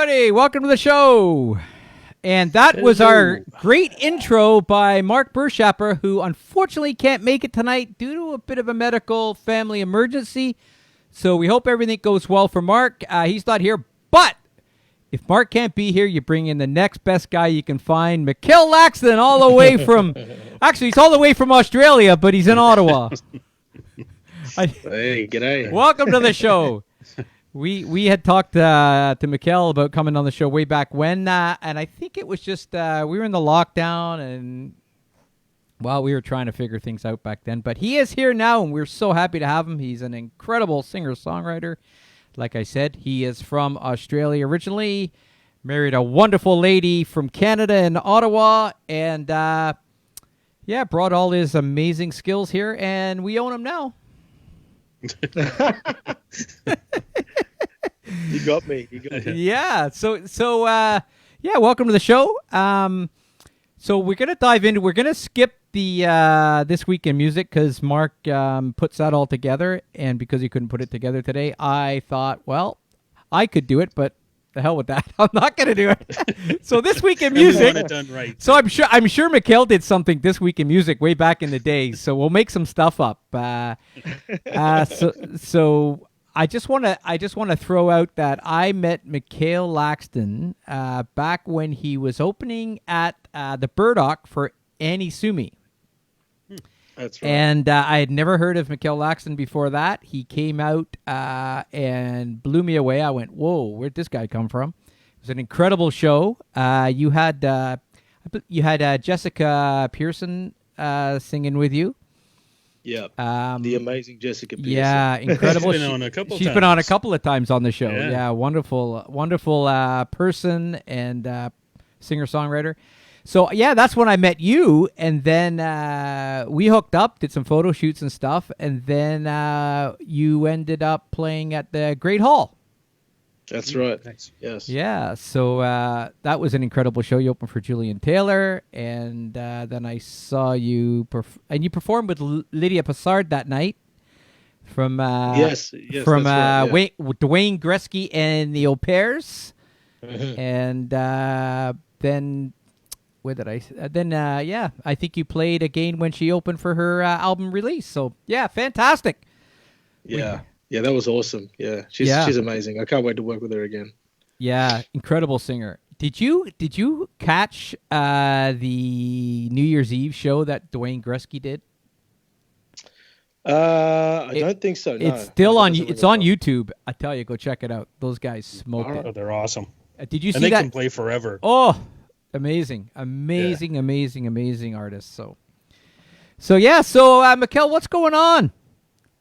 everybody. Welcome to the show. And that was our great intro by Mark Burschapper, who unfortunately can't make it tonight due to a bit of a medical family emergency. So we hope everything goes well for Mark. He's not here, but if Mark can't be here, you bring in the next best guy you can find, Mikhail Laxton, all the way from... Actually, he's all the way from Australia, but he's in Ottawa. Hey, g'day. Welcome to the show. We had talked to Mikhail about coming on the show way back when, and I think it was just we were in the lockdown, and we were trying to figure things out back then. But he is here now, and we're so happy to have him. He's an incredible singer-songwriter. Like I said, he is from Australia originally, married a wonderful lady from Canada in Ottawa, and brought all his amazing skills here, and we own him now. You got me. Yeah. So welcome to the show. So we're gonna dive into. We're gonna skip the this week in music because Mark puts that all together, and because he couldn't put it together today, I thought, well, I could do it, but the hell with that. I'm not gonna do it. So this week in music. We want it done right. So I'm sure Mikhail did something this week in music way back in the day. So we'll make some stuff up. So I just want to throw out that I met Mikhail Laxton back when he was opening at the Burdock for Annie Sumi. That's right. And I had never heard of Mikhail Laxton before that. He came out and blew me away. I went, whoa, where'd this guy come from? It was an incredible show. You had Jessica Pearson singing with you. Yeah, the amazing Jessica Pearson. Yeah, incredible. She's been on a couple She's times. been on a couple of times on the show. Yeah. Yeah, wonderful person and singer-songwriter. So, yeah, that's when I met you, and then we hooked up, did some photo shoots and stuff, and then you ended up playing at the Great Hall. That's right. Thanks. Yes. Yeah, so that was an incredible show. You opened for Julian Taylor, and then I saw you, and you performed with Lydia Passard that night from Yes, from that's right, yeah. Dwayne Gretzky and the Au Pairs, Mhm. and then where did I? I think you played again when she opened for her album release. So yeah, fantastic. Yeah, that was awesome. Yeah, she's amazing. I can't wait to work with her again. Yeah, incredible singer. Did you catch the New Year's Eve show that Dwayne Gretzky did? I don't think so. No. It's still on. It's on YouTube. I tell you, go check it out. Those guys smoked Oh, it. they're awesome. Did you see And they that? can play forever. Oh, amazing artists. So yeah. So Mikhail, what's going on?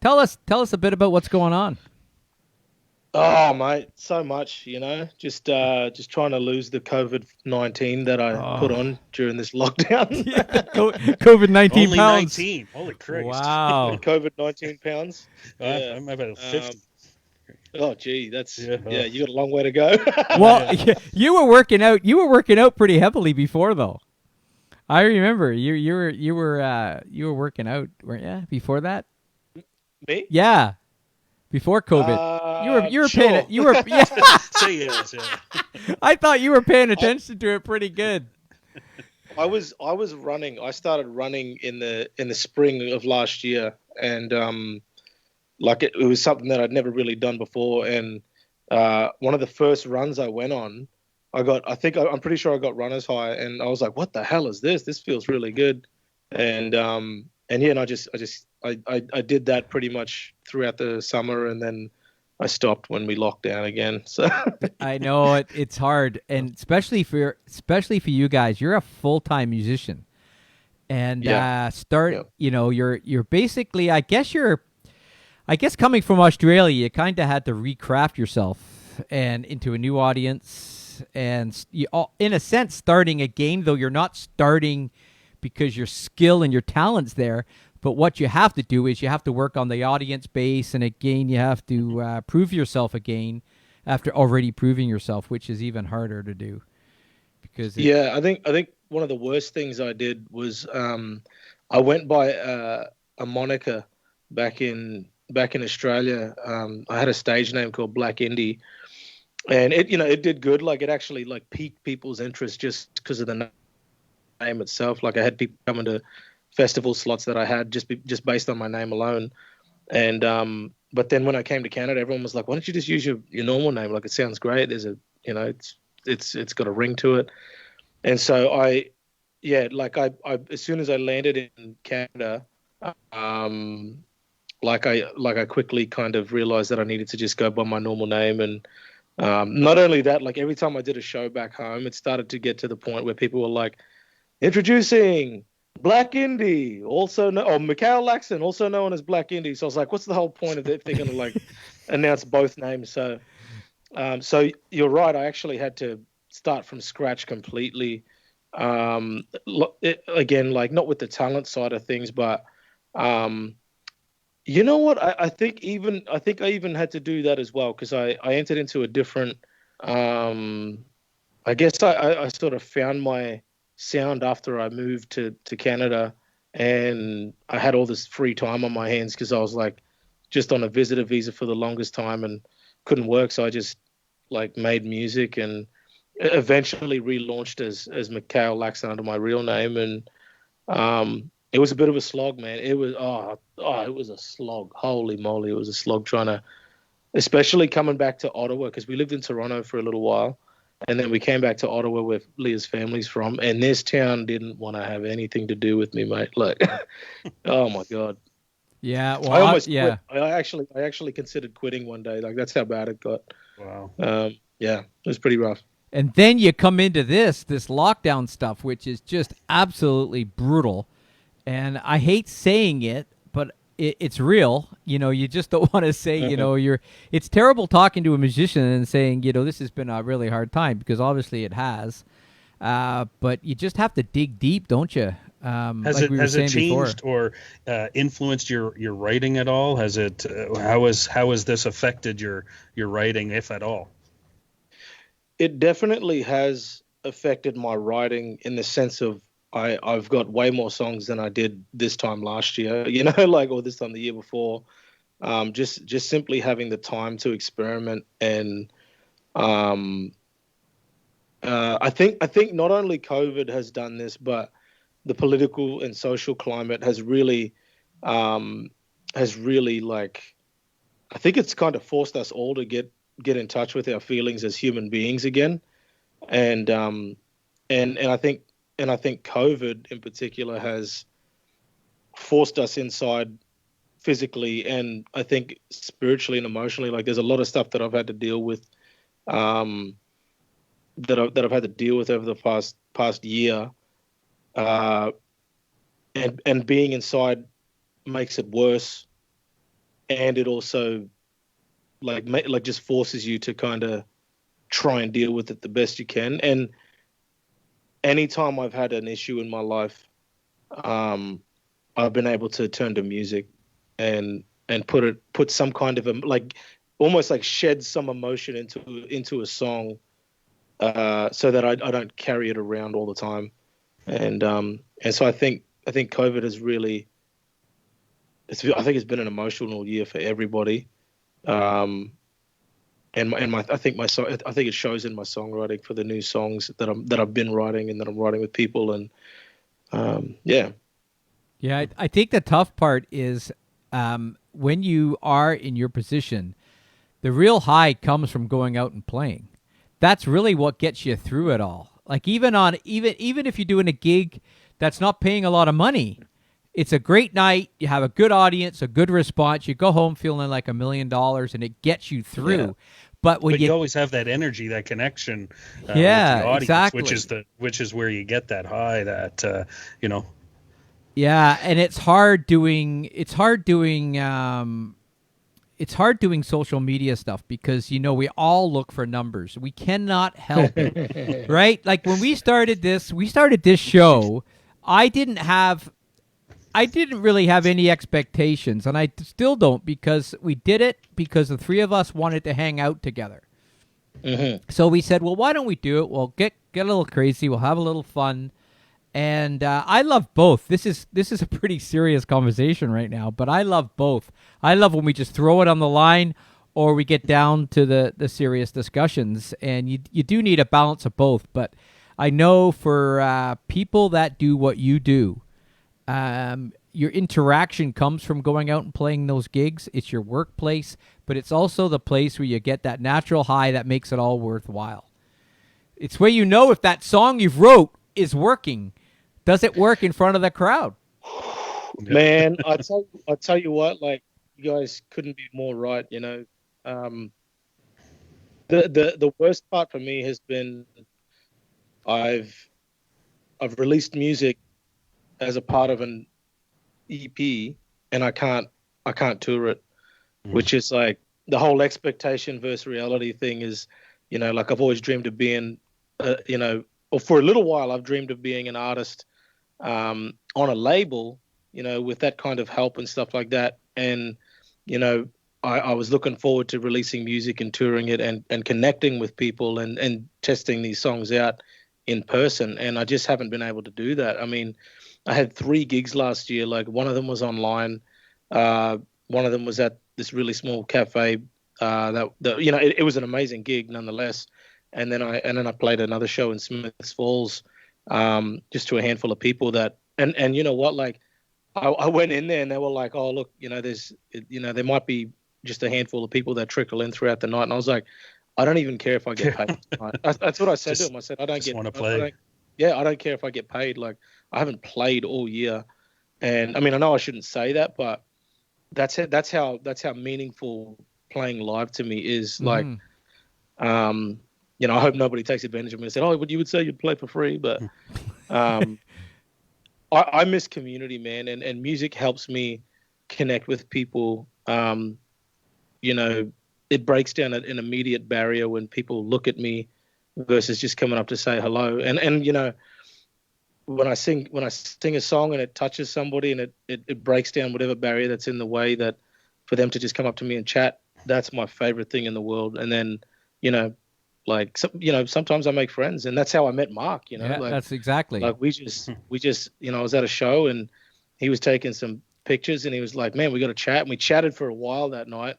Tell us a bit about what's going on. Oh, mate, so much. Just trying to lose the COVID-19 that I put on during this lockdown. COVID-19 Only pounds. 19. Holy Christ. Wow. COVID-19 pounds. Yeah. I'm about 50. Oh, gee, that's Yeah. you got a long way to go. Well, you were working out. You were working out pretty heavily before, though. I remember you were working out, weren't you? Before that. Me? Yeah. Before COVID, you were sure. paying. You were. Yeah. Say yes. Yeah. I thought you were paying attention to it pretty good. I was running. I started running in the spring of last year, and it was something that I'd never really done before. And one of the first runs I went on, I'm pretty sure I got runner's high, and I was like, "What the hell is this? This feels really good." And I did that pretty much throughout the summer, and then I stopped when we locked down again. So I know it's hard, and especially for you guys, you're a full-time musician, and you're basically, I guess coming from Australia, you kind of had to recraft yourself and into a new audience, and in a sense starting again, though you're not starting because your skill and your talent's there. But what you have to do is you have to work on the audience base, and again, you have to prove yourself again after already proving yourself, which is even harder to do. Because I think one of the worst things I did was I went by a moniker back in Australia. I had a stage name called Black Indie, and it did good. Like it actually like piqued people's interest just because of the name itself. Like I had people coming to festival slots that I had just based on my name alone. And but then when I came to Canada, everyone was like, "Why don't you just use your normal name? Like it sounds great. There's it's got a ring to it." And so I as soon as I landed in Canada, I quickly kind of realized that I needed to just go by my normal name. And not only that, like every time I did a show back home, it started to get to the point where people were like, introducing Black Indie, Mikhail Laxton, also known as Black Indie. So I was like, what's the whole point of it if they're going to like announce both names? So you're right. I actually had to start from scratch completely. Again, like not with the talent side of things, but you know what? I think I even had to do that as well because I entered into a different. I guess I sort of found my sound after I moved to Canada, and I had all this free time on my hands because I was like just on a visitor visa for the longest time and couldn't work. So I just like made music and eventually relaunched as Mikhail Laxton under my real name. And it was a bit of a slog, man. It was it was a slog. Holy moly, it was a slog trying to, especially coming back to Ottawa because we lived in Toronto for a little while, and then we came back to Ottawa where Leah's family's from, and this town didn't want to have anything to do with me, mate. Like, oh my god. Yeah, well, I almost quit. I actually considered quitting one day. Like that's how bad it got. Wow. Yeah, it was pretty rough. And then you come into this lockdown stuff, which is just absolutely brutal. And I hate saying it, but it's real. You just don't want to say, it's terrible talking to a musician and saying, this has been a really hard time because obviously it has. But you just have to dig deep, don't you? Has it changed or influenced your writing at all? Has it? How has this affected your writing, if at all? It definitely has affected my writing in the sense of I've got way more songs than I did this time last year, or this time the year before. Just simply having the time to experiment. And I think not only COVID has done this, but the political and social climate has really like, I think it's kind of forced us all to get in touch with our feelings as human beings again. And I think COVID in particular has forced us inside physically and I think spiritually and emotionally. Like there's a lot of stuff that I've had to deal with, that I've had to deal with over the past year. And being inside makes it worse. And it also like just forces you to kind of try and deal with it the best you can. And anytime I've had an issue in my life, I've been able to turn to music and put some kind of almost like shed some emotion into a song, so that I don't carry it around all the time. And so I think COVID has really, I think it's been an emotional year for everybody. I think it shows in my songwriting for the new songs that I've been writing and that I'm writing with people. And yeah. I think the tough part is when you are in your position, the real high comes from going out and playing. That's really what gets you through it all. Like even if you're doing a gig that's not paying a lot of money, it's a great night. You have a good audience, a good response. You go home feeling like $1 million, and it gets you through. Yeah. But you always have that energy, that connection, with the audience, exactly. which is where you get that high. That Yeah, and it's hard doing social media stuff because we all look for numbers. We cannot help it, right? Like when we started this show, I didn't really have any expectations, and I still don't, because we did it because the three of us wanted to hang out together. Mm-hmm. So we said, well, why don't we do it? We'll get a little crazy. We'll have a little fun. And I love both. This is a pretty serious conversation right now, but I love both. I love when we just throw it on the line, or we get down to the serious discussions, and you do need a balance of both. But I know for people that do what you do, your interaction comes from going out and playing those gigs. It's your workplace, but it's also the place where you get that natural high that makes it all worthwhile. It's where you know if that song you've wrote is working. Does it work in front of the crowd? Man, I tell you what, like, you guys couldn't be more right. You know, the worst part for me has been I've released music as a part of an EP, and I can't tour it, which is like the whole expectation versus reality thing is, you know, like I've always dreamed of being, you know, or for a little while I've dreamed of being an artist on a label, you know, with that kind of help and stuff like that. And, you know, I was looking forward to releasing music and touring it and connecting with people and testing these songs out in person. And I just haven't been able to do that. I mean, I had 3 gigs last year. Like, one of them was online. One of them was at this really small cafe. That you know, it was an amazing gig nonetheless. And then I played another show in Smiths Falls, just to a handful of people that, and you know what, like, I went in there and they were like, oh, look, you know, there might be just a handful of people that trickle in throughout the night. And I was like, I don't even care if I get paid. That's what I said to him. I said, I don't care if I get paid. Like, I haven't played all year. And I mean, I know I shouldn't say that, but that's how meaningful playing live to me is. Like, you know, I hope nobody takes advantage of me and said, oh, you would say you'd play for free. But I miss community, man. And music helps me connect with people. You know, it breaks down an immediate barrier when people look at me versus just coming up to say hello. And you know, when I sing a song and it touches somebody and it breaks down whatever barrier that's in the way, that for them to just come up to me and chat, that's my favorite thing in the world. And then, you know, like, you know, sometimes I make friends, and that's how I met Mark, you know. Yeah, like, that's exactly. Like, we just, you know, I was at a show and he was taking some pictures and he was like, man, we got to chat. And we chatted for a while that night.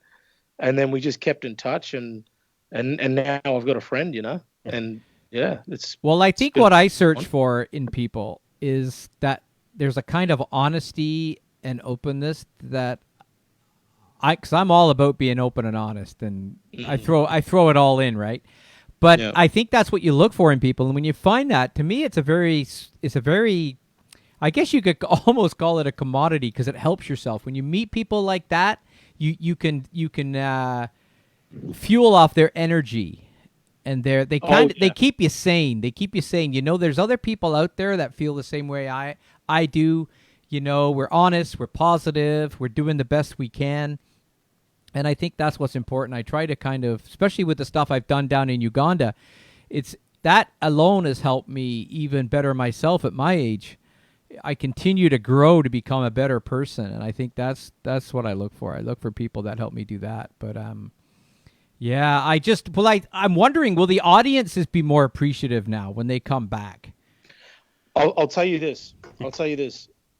And then we just kept in touch, and now I've got a friend, you know. And yeah, well, I think what I search for in people is that there's a kind of honesty and openness that because I'm all about being open and honest, and I throw it all in, right? But I think that's what you look for in people, and when you find that, to me, it's a very, I guess you could almost call it a commodity, because it helps yourself when you meet people like that. You can fuel off their energy, and they keep you sane. They keep you sane. You know, there's other people out there that feel the same way I do. You know, we're honest, we're positive, we're doing the best we can, and I think that's what's important. I try to kind of, especially with the stuff I've done down in Uganda, it's that alone has helped me even better myself at my age. I continue to grow to become a better person, and I think that's what I look for. I look for people that help me do that. But yeah, I'm wondering, will the audiences be more appreciative now when they come back? I'll tell you this.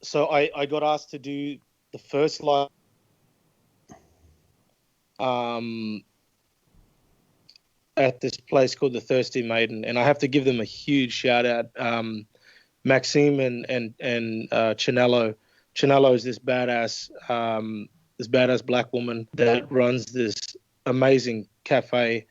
So I got asked to do the first live at this place called the Thirsty Maiden, and I have to give them a huge shout out. Maxime and Chinello. Chinello is this badass black woman that runs this amazing cafe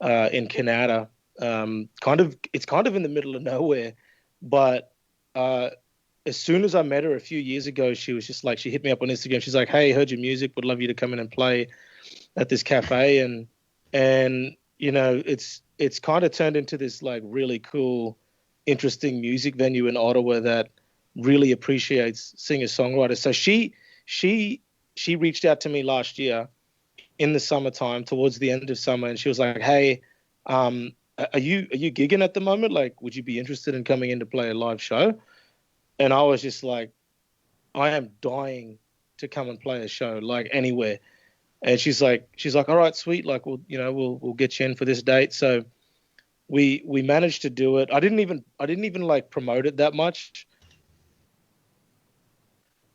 in Canada. It's kind of in the middle of nowhere, but as soon as I met her a few years ago, she was just like, she hit me up on Instagram. She's like, "Hey, heard your music, would love you to come in and play at this cafe." And you know, it's kind of turned into this like really cool, interesting music venue in Ottawa that really appreciates singer-songwriters. So she reached out to me last year in the summertime, towards the end of summer, and she was like, "Hey, are you gigging at the moment? Like, would you be interested in coming in to play a live show?" And I was just like, I am dying to come and play a show, like, anywhere. And she's like, "All right, sweet. Like, we'll get you in for this date." So we managed to do it. I didn't even like promote it that much,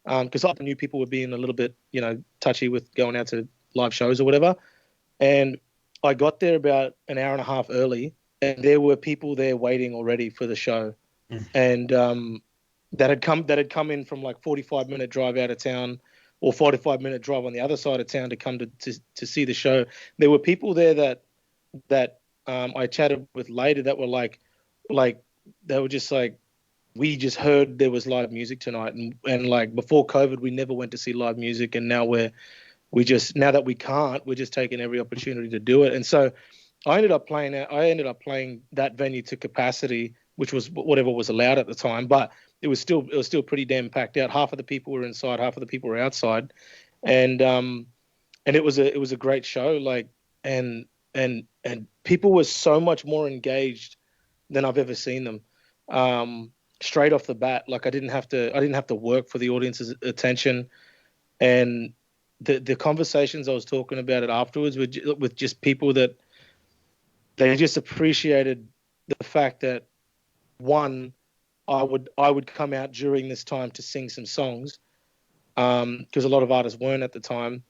because I knew people were being a little bit, you know, touchy with going out to live shows or whatever. And I got there about an hour and a half early, and there were people there waiting already for the show. And that had come in from like 45-minute drive out of town, or 45-minute drive on the other side of town to come to see the show. There were people there that I chatted with later that were like they were just like, we just heard there was live music tonight, and like before COVID we never went to see live music, and now now that we can't, we're just taking every opportunity to do it. And so I ended up playing that venue to capacity, which was whatever was allowed at the time, but it was still pretty damn packed out. Half of the people were inside, half of the people were outside, and it was a great show. Like, and people were so much more engaged than I've ever seen them. Straight off the bat, like I didn't have to work for the audience's attention, and the conversations I was talking about it afterwards with just people that they just appreciated the fact that, one, I would come out during this time to sing some songs, because a lot of artists weren't at the time,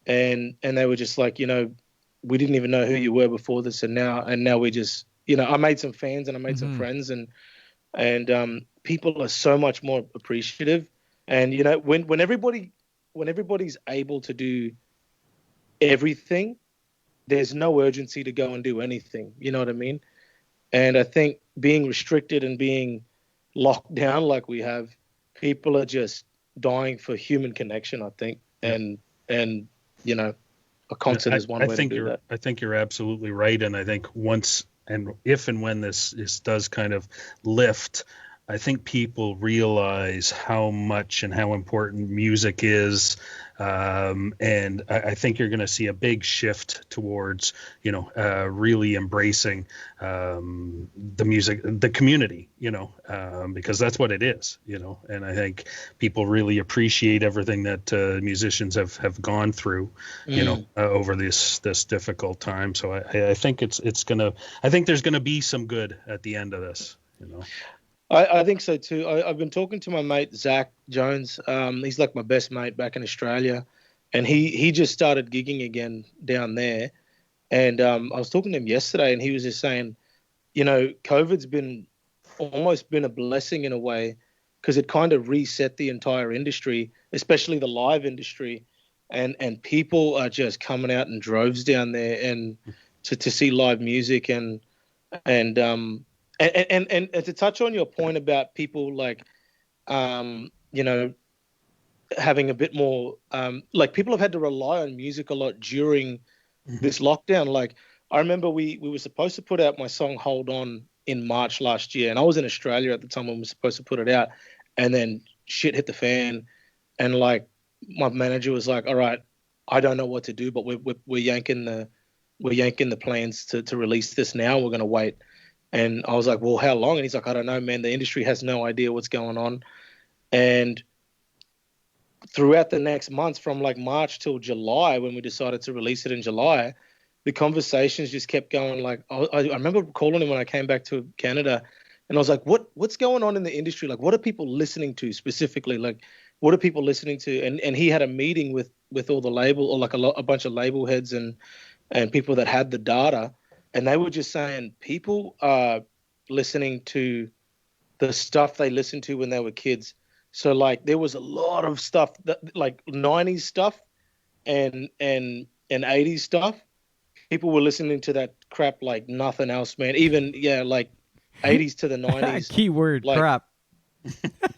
and they were just like, we didn't even know who you were before this, and now we just, I made some fans and I made some friends, and people are so much more appreciative. And when everybody's able to do everything, there's no urgency to go and do anything. You know what I mean? And I think being restricted and being locked down like we have, people are just dying for human connection, I think. And a concert is one way to do that. I think you're absolutely right. And I think once and if and when this does kind of lift, I think people realize how much and how important music is. And I think you're going to see a big shift towards, really embracing the music, the community, because that's what it is, and I think people really appreciate everything that musicians have gone through, over this difficult time. So I think there's going to be some good at the end of this, I think so too. I've been talking to my mate Zach Jones. He's like my best mate back in Australia, and he just started gigging again down there. And I was talking to him yesterday, and he was just saying, COVID's almost been a blessing in a way, because it kind of reset the entire industry, especially the live industry, and people are just coming out in droves down there and to see live music and to touch on your point about people like, having a bit more, like people have had to rely on music a lot during this lockdown. Like I remember we were supposed to put out my song Hold On in March last year, and I was in Australia at the time when we were supposed to put it out, and then shit hit the fan, and like my manager was like, all right, I don't know what to do, but we're yanking the plans to release this now. We're going to wait. And I was like, well, how long? And he's like, I don't know, man. The industry has no idea what's going on. And throughout the next months, from like March till July, when we decided to release it in July, the conversations just kept going. Like, I remember calling him when I came back to Canada, and I was like, what's going on in the industry? Like, what are people listening to specifically? Like, what are people listening to? And he had a meeting with all the label, or like a bunch of label heads and people that had the data. And they were just saying people are listening to the stuff they listened to when they were kids. So like there was a lot of stuff that like 90s stuff and 80s stuff. People were listening to that crap like nothing else, man. Even like 80s to the 90s. Keyword like, crap.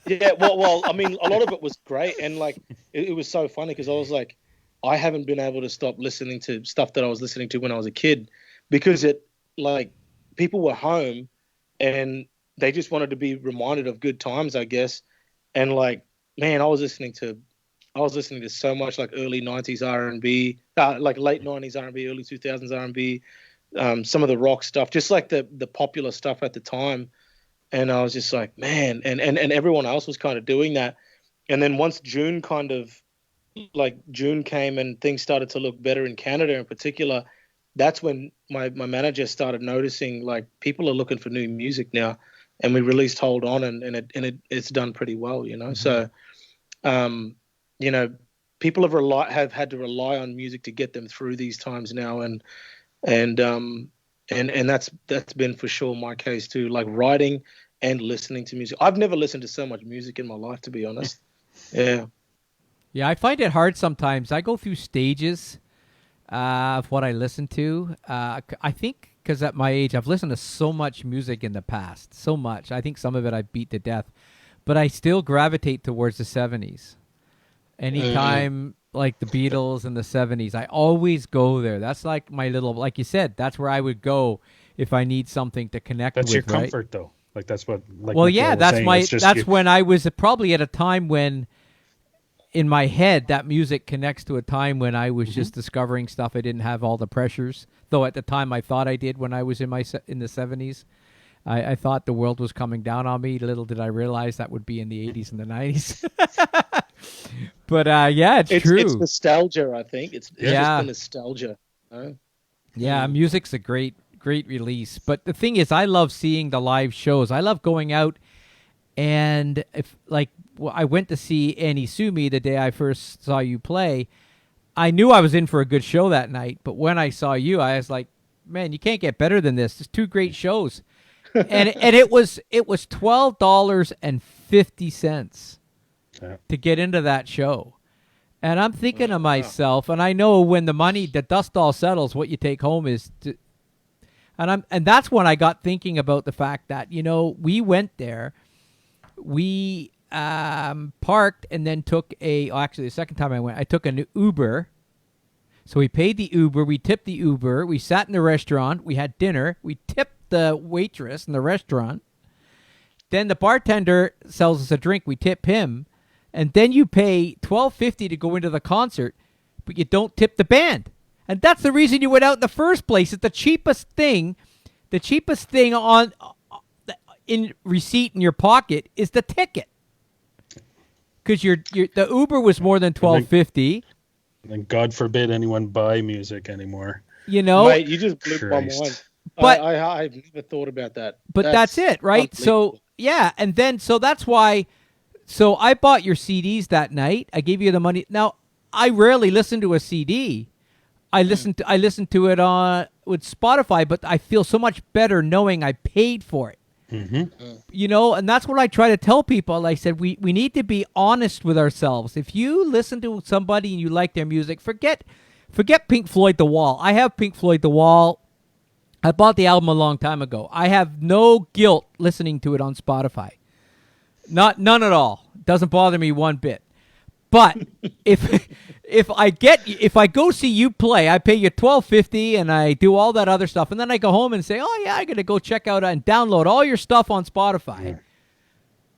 Yeah, well, I mean, a lot of it was great, and like it was so funny because I was like, I haven't been able to stop listening to stuff that I was listening to when I was a kid. Because it like people were home and they just wanted to be reminded of good times, I guess. And like, man, I was listening to so much like early 90s R&B, like late 90s R&B, early 2000s R&B, some of the rock stuff, just like the popular stuff at the time. And I was just like, man, and everyone else was kind of doing that. And then once June came and things started to look better in Canada in particular, that's when my manager started noticing like people are looking for new music now, and we released Hold On and it's done pretty well, Mm-hmm. So, people have had to rely on music to get them through these times now, and that's been for sure my case too. Like writing and listening to music. I've never listened to so much music in my life, to be honest. Yeah. Yeah, I find it hard sometimes. I go through stages of what I listen to. I think because at my age, I've listened to so much music in the past, so much. I think some of it I beat to death, but I still gravitate towards the 70s. Anytime like the Beatles in the 70s, I always go there. That's like my little, like you said, that's where I would go if I need something to connect with. That's your comfort, right? though. Like that's what. Like well, Mikhail yeah, was that's saying. that's when I was probably at a time when, in my head, that music connects to a time when I was just discovering stuff. I didn't have all the pressures, though. At the time, I thought I did when I was in the 70s. I thought the world was coming down on me. Little did I realize that would be in the 80s and the 90s. But yeah, it's true. It's nostalgia, I think. It's just the nostalgia. Yeah, music's a great release. But the thing is, I love seeing the live shows. I love going out, and I went to see Annie Sumi the day I first saw you play. I knew I was in for a good show that night, but when I saw you, I was like, man, you can't get better than this. There's two great shows. and it was $12.50 to get into that show. And I'm thinking to myself, and I know when the dust all settles, what you take home is and that's when I got thinking about the fact that, we went there, we parked and then took actually the second time I went, I took an Uber. So we paid the Uber, we tipped the Uber, we sat in the restaurant, we had dinner, we tipped the waitress in the restaurant. Then the bartender sells us a drink, we tip him, and then you pay $12.50 to go into the concert, but you don't tip the band. And that's the reason you went out in the first place. It's the cheapest thing on in receipt in your pocket is the ticket. Because the Uber was more than $12.50. And God forbid anyone buy music anymore. Mate, you just blew my mind. But I've never thought about that. But that's it, right? So yeah, and then that's why. So I bought your CDs that night. I gave you the money. Now I rarely listen to a CD. I listen to it with Spotify, but I feel so much better knowing I paid for it. And that's what I try to tell people. I said, we need to be honest with ourselves. If you listen to somebody and you like their music, forget Pink Floyd The Wall. I have Pink Floyd The Wall. I bought the album a long time ago. I have no guilt listening to it on Spotify. None at all. Doesn't bother me one bit. But if I go see you play, I pay you $12.50 and I do all that other stuff, and then I go home and say, oh yeah, I got to go check out and download all your stuff on Spotify.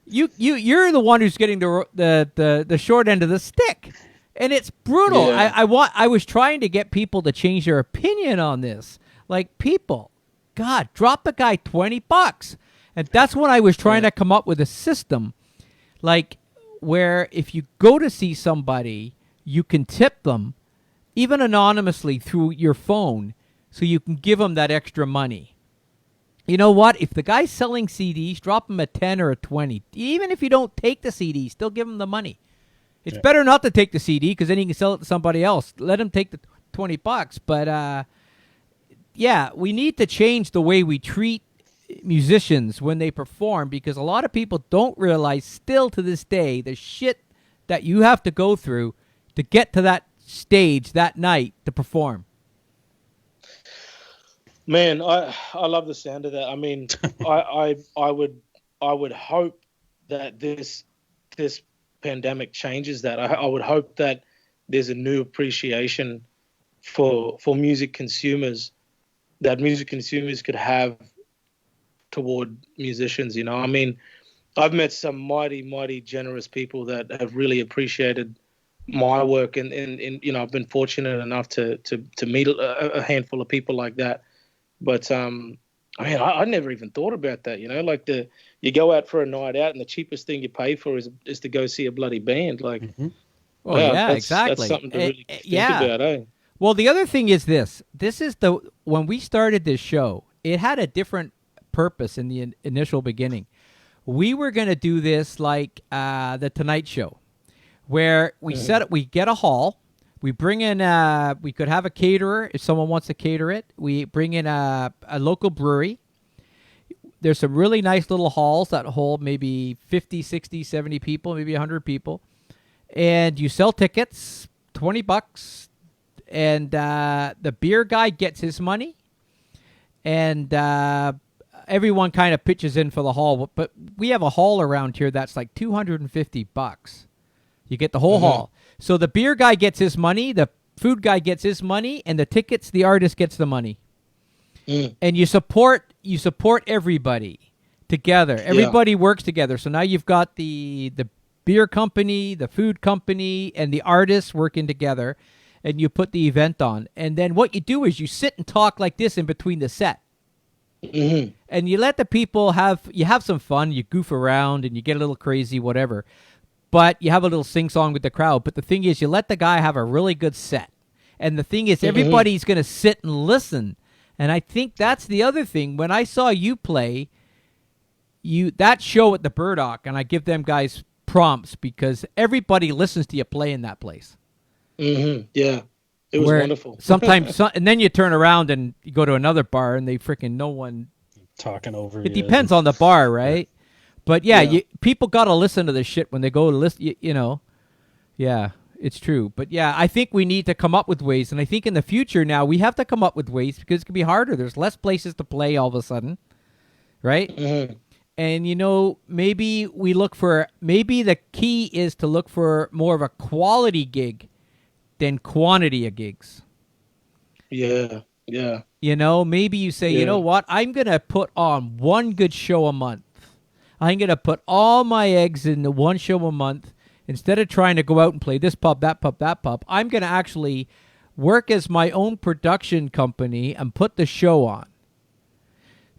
Yeah. You're the one who's getting the short end of the stick, and it's brutal. Yeah. I was trying to get people to change their opinion on this. Like, people, God, drop the guy $20, and that's when I was trying to come up with a system, like, where if you go to see somebody, you can tip them, even anonymously through your phone, so you can give them that extra money. You know what? If the guy's selling CDs, drop him a 10 or a 20. Even if you don't take the CD, still give him the money. It's better not to take the CD, because then you can sell it to somebody else. Let him take the $20. But, yeah, we need to change the way we treat musicians when they perform, because a lot of people don't realize still to this day the shit that you have to go through to get to that stage that night to perform. Man, I love the sound of that. I mean, I would hope that this pandemic changes that. I would hope that there's a new appreciation for music consumers, that music consumers could have toward musicians. I mean, I've met some mighty generous people that have really appreciated my work, and I've been fortunate enough to meet a handful of people like that. But I mean, I never even thought about that. Like you go out for a night out, and the cheapest thing you pay for is to go see a bloody band. Like, well, yeah, exactly. That's something to really think about, eh? Well, the other thing is this. This is when we started this show, it had a different purpose in the initial beginning. We were going to do this like The Tonight Show, where we we get a hall. We bring in, we could have a caterer if someone wants to cater it. We bring in a local brewery. There's some really nice little halls that hold maybe 50, 60, 70 people, maybe 100 people. And you sell tickets, $20, and the beer guy gets his money. And everyone kind of pitches in for the hall. But we have a hall around here that's like $250. You get the whole hall. So the beer guy gets his money, the food guy gets his money, and the tickets, the artist gets the money. And you support everybody together. Everybody works together. So now you've got the beer company, the food company, and the artists working together, and you put the event on. And then what you do is you sit and talk like this in between the set. And you let the people have some fun. You goof around and you get a little crazy, whatever. But you have a little sing-song with the crowd. But the thing is, you let the guy have a really good set. And the thing is, everybody's going to sit and listen. And I think that's the other thing. When I saw you play, that show at the Burdock, and I give them guys prompts because everybody listens to you play in that place. Yeah. It was wonderful. Sometimes, and then you turn around and you go to another bar and they freaking no one. Talking over It depends on the bar, right? But people got to listen to this shit when they go to listen, you know. Yeah, it's true. But yeah, I think we need to come up with ways. And I think in the future now, we have to come up with ways because it can be harder. There's less places to play all of a sudden, right? And, you know, maybe the key is to look for more of a quality gig than quantity of gigs. Yeah. You know, maybe you say, you know what, I'm going to put on one good show a month. I'm going to put all my eggs in the one show a month. Instead of trying to go out and play this pub, that pub, that pub, I'm going to actually work as my own production company and put the show on.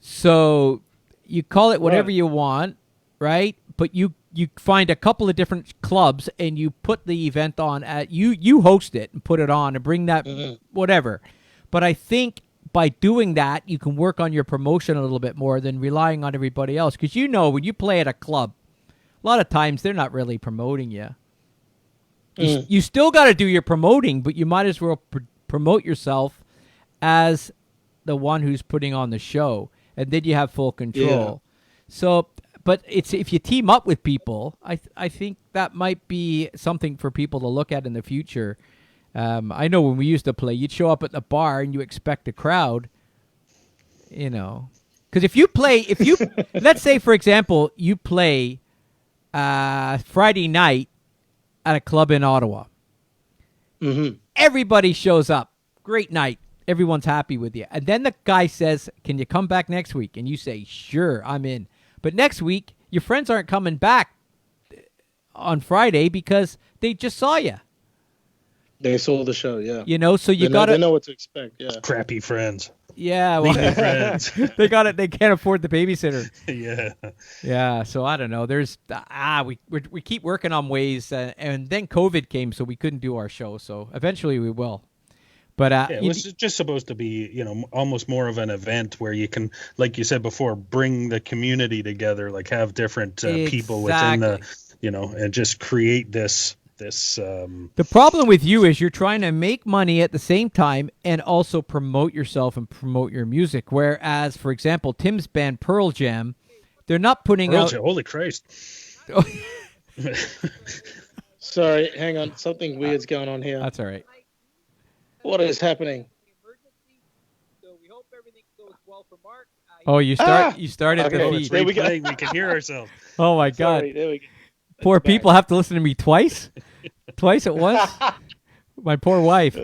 So you call it whatever you want, right? But you find a couple of different clubs and you put the event on. You host it and put it on and bring that whatever. But I think by doing that, you can work on your promotion a little bit more than relying on everybody else. Because you know when you play at a club, a lot of times they're not really promoting you. You still got to do your promoting, but you might as well promote yourself as the one who's putting on the show. And then you have full control. So, but if you team up with people, I think that might be something for people to look at in the future. I know when we used to play, you'd show up at the bar and you expect a crowd, you know. Because let's say, for example, you play Friday night at a club in Ottawa. Everybody shows up. Great night. Everyone's happy with you. And then the guy says, can you come back next week? And you say, sure, I'm in. But next week, your friends aren't coming back on Friday because they just saw you. They saw the show, yeah. You know, so you got to... They know what to expect, yeah. Crappy friends. Yeah, well, friends. They can't afford the babysitter. Yeah. So I don't know. There's we keep working on ways, and then COVID came, so we couldn't do our show. So eventually we will. But it was just supposed to be, you know, almost more of an event where you can, like you said before, bring the community together, like have different people within the, you know, and just create this. The problem with you is you're trying to make money at the same time and also promote yourself and promote your music. Whereas, for example, Tim's band Pearl Jam, they're not putting out. Holy Christ! Sorry, hang on. Something weird's going on here. That's all right. What is happening? Oh, you started the feed. There we go. We can hear ourselves. Oh my God! Sorry, there we go. Poor people have to listen to me twice at once. My poor wife.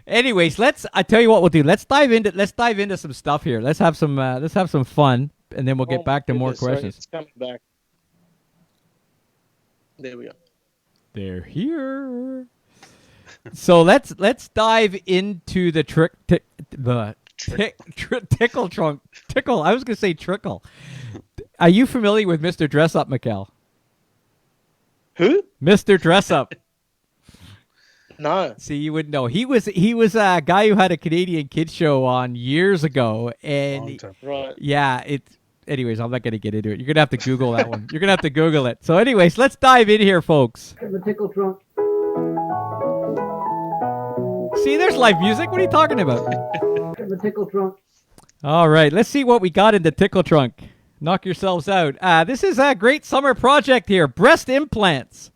Anyways, I tell you what we'll do. Let's dive into some stuff here. Let's have some fun, and then we'll get back to more questions. It's coming back. There we go. They're here. So let's dive into the tickle trunk. Tickle. I was gonna say trickle. Are you familiar with Mr. Dress Up, Mikhail? Who? Mr. Dress Up. No. See, you wouldn't know. He was a guy who had a Canadian kids show on years ago, and right. Yeah, anyways, I'm not going to get into it. You're going to have to Google that one. You're going to have to Google it. So anyways, let's dive in here, folks. The tickle trunk. See, there's live music. What are you talking about? The tickle trunk. All right, let's see what we got in the tickle trunk. Knock yourselves out. This is a great summer project here. Breast implants.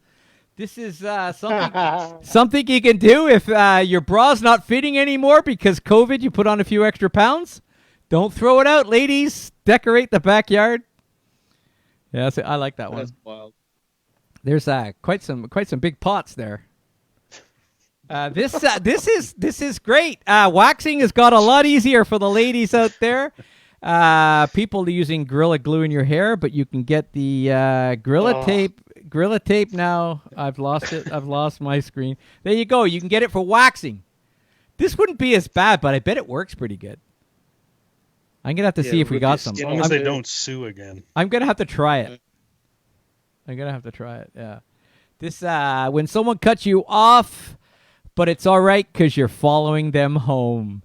This is something you can do if your bra's not fitting anymore because COVID, you put on a few extra pounds. Don't throw it out, ladies. Decorate the backyard. Yeah, I like that one. That's wild. There's quite some big pots there. This is great. Waxing has got a lot easier for the ladies out there. People using Gorilla Glue in your hair, but you can get the Gorilla Tape. Gorilla Tape now. I've lost it. I've lost my screen. There you go. You can get it for waxing. This wouldn't be as bad, but I bet it works pretty good. I'm going to have to see if we got some. As long as they don't sue again. I'm going to have to try it. Yeah. This, when someone cuts you off, but it's all right because you're following them home.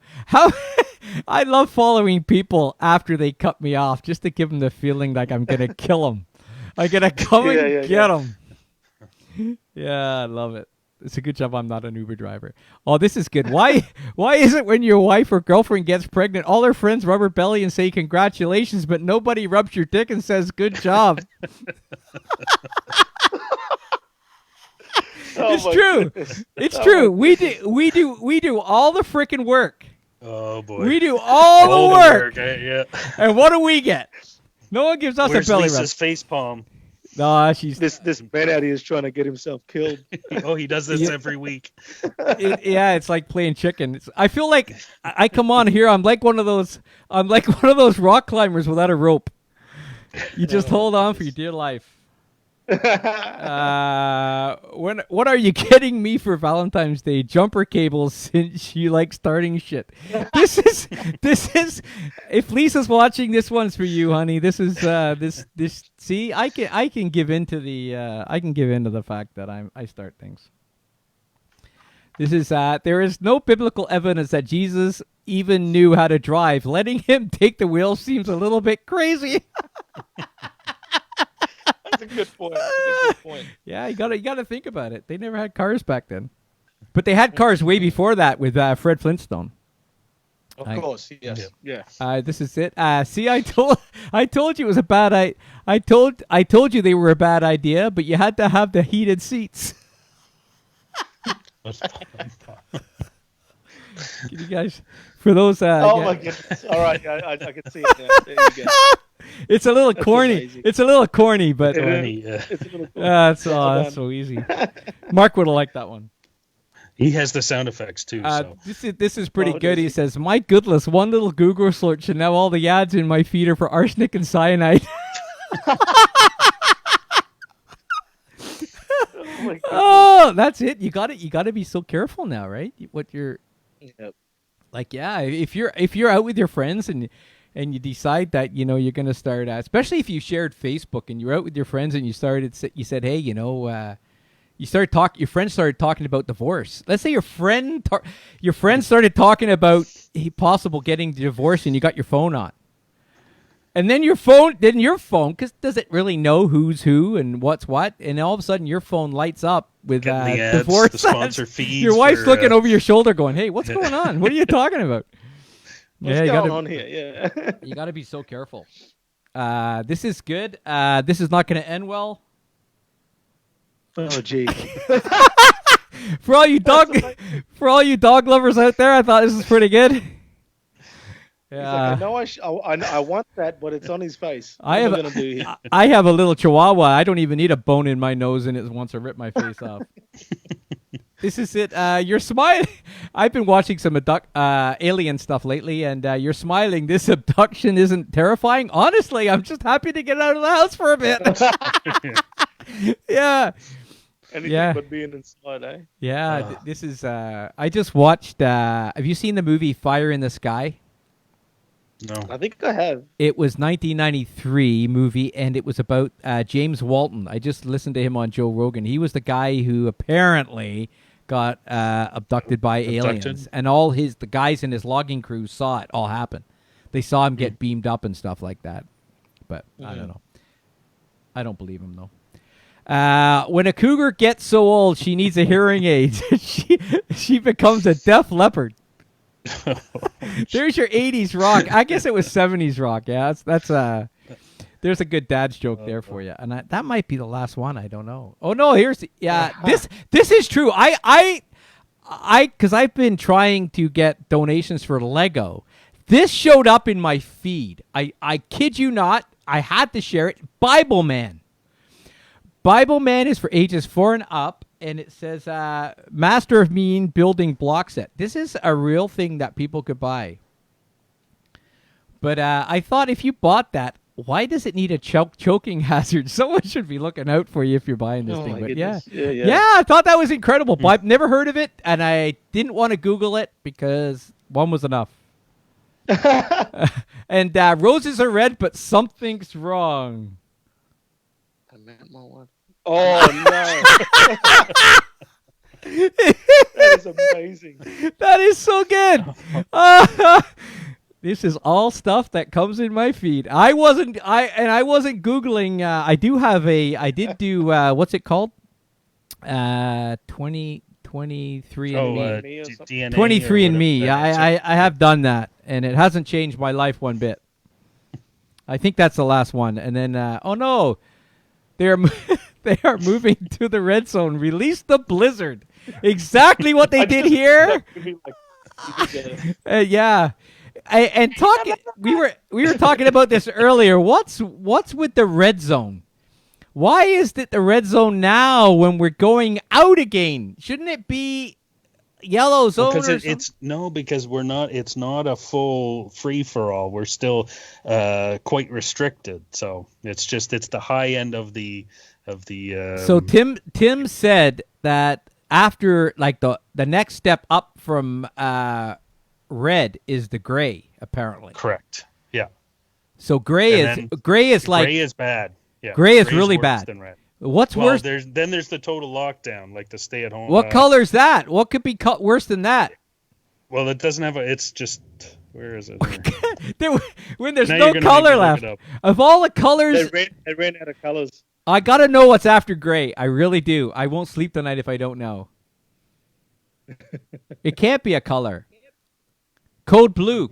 I love following people after they cut me off just to give them the feeling like I'm going to kill them. I'm going to come and get them. Yeah, I love it. It's a good job I'm not an Uber driver. Oh, this is good. Why is it when your wife or girlfriend gets pregnant, all her friends rub her belly and say congratulations, but nobody rubs your dick and says good job? It's true. Goodness. It's true. We do all the freaking work. Oh boy. We do all the work. Yeah. And what do we get? No one gives us Where's a belly Lisa's rub. face palm? No, she's this man out here is trying to get himself killed. Oh, he does this every week. It's like playing chicken. I feel like I come on here. I'm like one of those rock climbers without a rope. You just hold on for your dear life. What are you getting me for Valentine's Day? Jumper cables, since you like starting shit. This is if Lisa's watching, this one's for you, honey. This is this see, I can give into the fact that I start things. This is there is no biblical evidence that Jesus even knew how to drive. Letting him take the wheel seems a little bit crazy. That's a good point. Yeah, you gotta think about it. They never had cars back then, but they had cars way before that with Fred Flintstone. Of course, yes, yeah. This is it. See, I told you it was a bad I told you they were a bad idea, but you had to have the heated seats. Can you guys, for those? My goodness! All right, I can see it now. There you go. It's a little corny. Amazing. It's a little corny, but It's a little corny. that's so easy. Mark would have liked that one. He has the sound effects too. So. This is pretty good. He says, "My goodness, one little Google search, and now all the ads in my feed are for arsenic and cyanide." Oh, that's it. You got it. You got to be so careful now, right? What you're like, yeah. If you're out with your friends and you decide that you're gonna start, especially if you shared Facebook and you're out with your friends and you said, hey, your friends started talking about divorce. Let's say your friend started talking about possible getting divorced, and you got your phone on. And then your phone, because does it really know who's who and what's what? And all of a sudden, your phone lights up with ads, divorce. the sponsor feeds. Your wife's looking over your shoulder, going, "Hey, what's going on? What are you talking about?" What's going on here? Yeah, you got to be so careful. This is good. This is not going to end well. Oh, gee. For all you dog lovers out there, I thought this was pretty good. Yeah, like, I want that, but it's on his face. I have a little Chihuahua. I don't even need a bone in my nose, and it wants to rip my face off. This is it. You're smiling. I've been watching some alien stuff lately, and you're smiling. This abduction isn't terrifying. Honestly, I'm just happy to get out of the house for a bit. Yeah. Anything but being inside, eh? Yeah. This is. I just watched. Have you seen the movie Fire in the Sky? No. I think I have. It was 1993 movie, and it was about James Walton. I just listened to him on Joe Rogan. He was the guy who apparently got abducted by aliens, and all the guys in his logging crew saw it all happen. They saw him get beamed up and stuff like that. but I don't know. I don't believe him, though. When a cougar gets so old, she needs a hearing aid. she becomes a deaf leopard. There's your 80s rock. I guess it was 70s rock. Yeah, that's there's a good dad's joke there for you. And that might be the last one. I don't know. Oh no, this is true. Because I've been trying to get donations for Lego. This showed up in my feed. I kid you not. I had to share it. Bible Man. Bible Man is for ages 4 and up, and it says Master of Mean Building Block Set. This is a real thing that people could buy. But I thought if you bought that, why does it need a choking hazard? Someone should be looking out for you if you're buying this thing. But yeah, I thought that was incredible. I've never heard of it, and I didn't want to Google it because one was enough. And roses are red, but something's wrong. I meant my one. Oh no! That is amazing. That is so good. This is all stuff that comes in my feed. I wasn't Googling. I did do what's it called? 23andMe. 23andMe. I have done that, and it hasn't changed my life one bit. I think that's the last one. And then, oh no, they are moving to the red zone. Release the blizzard. Exactly what they did here. Yeah. We were talking about this earlier. What's with the red zone? Why is it the red zone now when we're going out again? Shouldn't it be yellow zone? Because we're not. It's not a full free for all. We're still quite restricted. So it's the high end of the. So Tim said that after like the next step up from red is the gray, apparently. Correct. Yeah. So gray is bad. Yeah. Gray is really bad. Than red. What's worse? There's the total lockdown, like the stay at home. What color's that? What could be worse than that? Well, it doesn't have it's just, where is it? When there's no color left. Of all the colors. They ran out of colors. I got to know what's after gray. I really do. I won't sleep tonight if I don't know. It can't be a color. Code blue.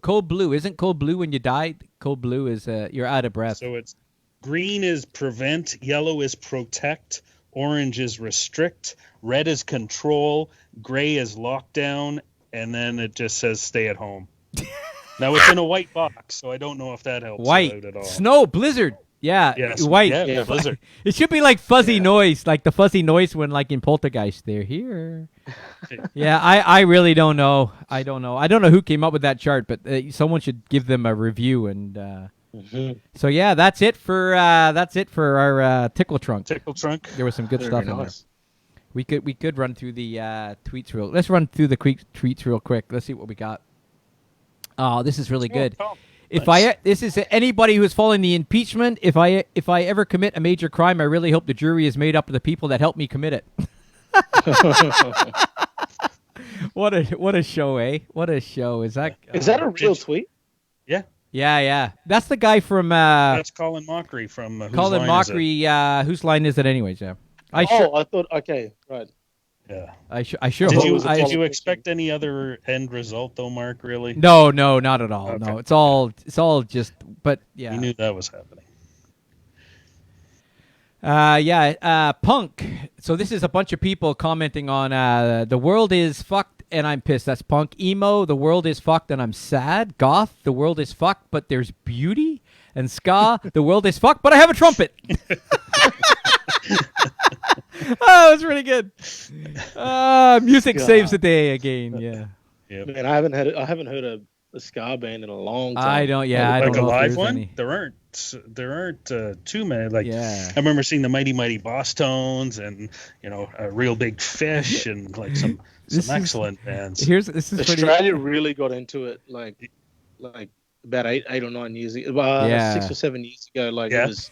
Isn't code blue when you die? Code blue is you're out of breath. So it's green is prevent, yellow is protect, orange is restrict, red is control, gray is lockdown, and then it just says stay at home. Now it's in a white box, so I don't know if that helps out at all. Snow, blizzard. Yeah, yes. White. Yeah, blizzard. It should be like fuzzy noise, like the fuzzy noise when, like in Poltergeist, they're here. Yeah, I really don't know. I don't know who came up with that chart, but someone should give them a review. And so yeah, that's it for our tickle trunk. Tickle trunk. There was some good stuff in there. We could run through the tweets real. Let's run through the tweets real quick. Let's see what we got. Oh, this is really good. This is anybody who is following the impeachment. If I ever commit a major crime, I really hope the jury is made up of the people that helped me commit it. What a show, eh? What a show. Is that a real tweet? Yeah. Yeah. That's the guy from that's Colin Mockery from Colin Mockery. Whose line is it anyways? Yeah. I thought okay, right. Yeah. I sure hope. Did you expect any other end result though, Mark, really? No, not at all. Okay. No. It's all just, but yeah. You knew that was happening. Punk. So this is a bunch of people commenting on the world is fucked and I'm pissed. That's Punk. Emo, the world is fucked and I'm sad. Goth, the world is fucked but there's beauty. And ska, the world is fucked but I have a trumpet. Oh, it was really good. Music saves the day again. Yeah. Yep. Man, I haven't heard a ska band in a long time. I don't know a live if one. any. There aren't too many. Like yeah. I remember seeing the Mighty Mighty Boss Tones and a Real Big Fish and like some excellent bands. Australia really got into it like about eight or 9 years ago. 6 or 7 years ago. Like it was.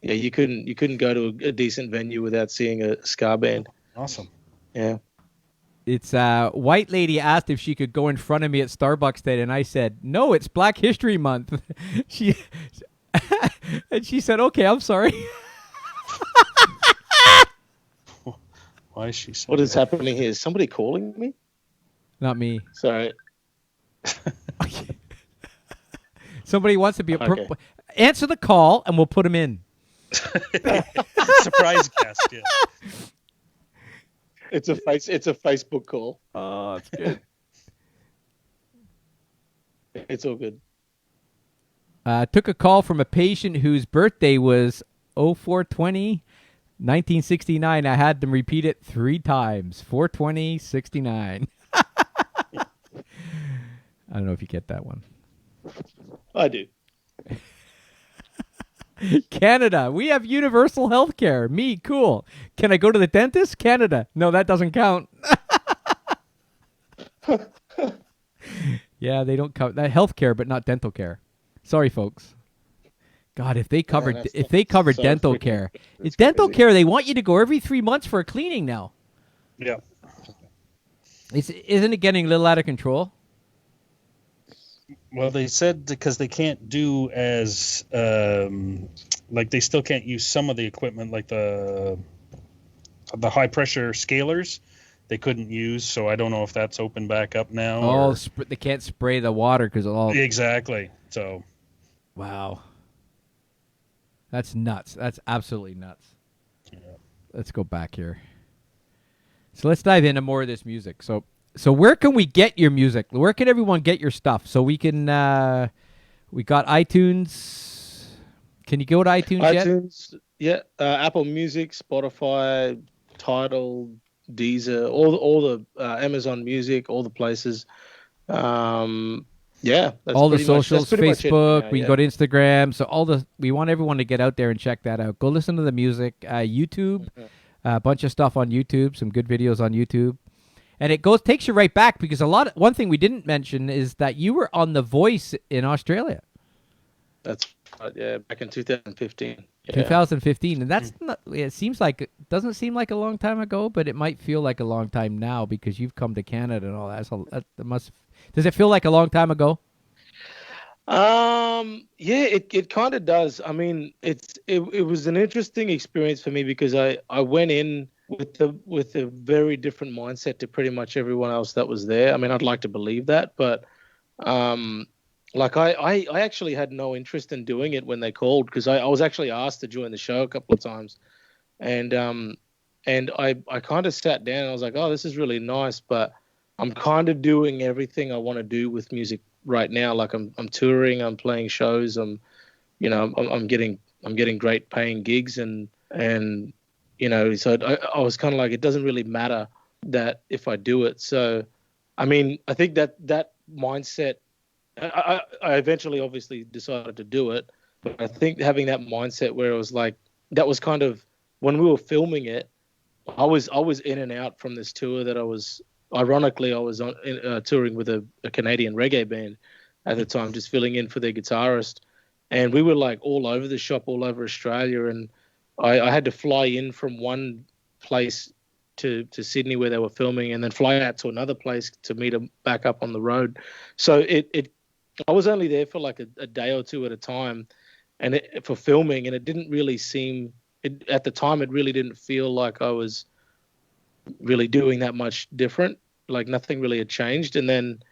Yeah, you couldn't go to a decent venue without seeing a ska band. Awesome. Yeah. It's White Lady asked if she could go in front of me at Starbucks today, and I said, no, it's Black History Month. And she said, "Okay, I'm sorry." Why is she saying What is that? happening here? Is somebody calling me? Not me. Sorry. Somebody wants to be Okay. answer the call, and we'll put him in. Surprise guest, yeah. It's a Facebook call. Oh, that's good. It's all good. Took a call from a patient whose birthday was 0420 1969. I had them repeat it 3 times. 42069. I don't know if you get that one. I do. Canada, we have universal health care. Me, cool. Can I go to the dentist? Canada. No, that doesn't count. Yeah, they don't count that health care, but not dental care. Sorry, folks. God, if they covered so dental freaking- care, that's dental crazy. care, they want you to go every 3 months for a cleaning now. Yeah. Isn't it getting a little out of control? Well, they said because they can't do as like they still can't use some of the equipment, like the high pressure scalers. They couldn't use, so I don't know if that's opened back up now. Oh, or... they can't spray the water because all. Exactly. So. Wow. That's nuts. That's absolutely nuts. Yeah. Let's go back here. So let's dive into more of this music. So where can we get your music? Where can everyone get your stuff? So we can. We got iTunes. Can you go to iTunes yet? iTunes, yeah. Apple Music, Spotify, Tidal, Deezer, all the Amazon Music, all the places. Yeah, that's All the pretty much- that's socials, pretty much it Facebook. now, We can go to Instagram. So we want everyone to get out there and check that out. Go listen to the music. YouTube, a bunch of stuff on YouTube. Some good videos on YouTube, and it takes you right back because one thing we didn't mention is that you were on The Voice in Australia. That's right, yeah, back in 2015. Yeah. 2015, and that's not. It doesn't seem like a long time ago, but it might feel like a long time now because you've come to Canada and all that. So that must. Does it feel like a long time ago? Yeah, it kind of does. I mean, it was an interesting experience for me because I went in with a very different mindset to pretty much everyone else that was there. I mean, I'd like to believe that, but like I actually had no interest in doing it when they called because I was actually asked to join the show a couple of times, and I kind of sat down and I was like, oh, this is really nice, but I'm kind of doing everything I want to do with music right now. Like I'm touring, I'm playing shows, I'm getting great paying gigs, and so I was kind of like, it doesn't really matter that if I do it. So, I mean, I think that mindset, I eventually obviously decided to do it, but I think having that mindset where it was like, that was kind of when we were filming it, I was in and out from this tour that I was. Ironically, I was touring with a Canadian reggae band at the time, just filling in for their guitarist. And we were like all over the shop, all over Australia. And I had to fly in from one place to Sydney where they were filming and then fly out to another place to meet them back up on the road. So I was only there for like a day or two at a time and for filming. And it didn't really seem, at the time, it really didn't feel like I was really doing that much different, like nothing really had changed. And then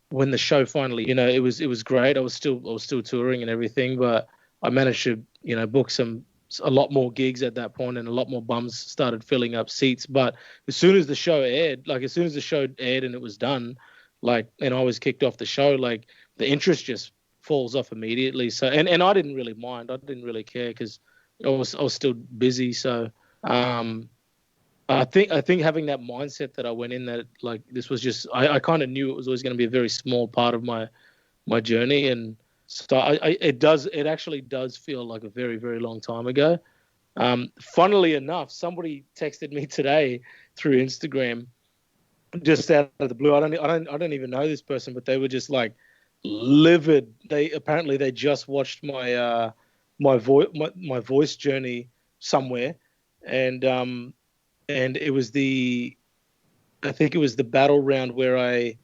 when the show finally, it was great. I was still touring and everything, but I managed to book a lot more gigs at that point, and a lot more bums started filling up seats. But as soon as the show aired and it was done, and I was kicked off the show, like the interest just falls off immediately. So and I didn't really mind. I didn't really care because I was still busy. So I think having that mindset that I went in, that like this was just, I kind of knew it was always going to be a very small part of my journey, and so it actually does feel like a very, very long time ago. Funnily enough, somebody texted me today through Instagram, just out of the blue. I don't even know this person, but they were just like livid. They just watched my voice journey somewhere, and it was think it was the battle round where I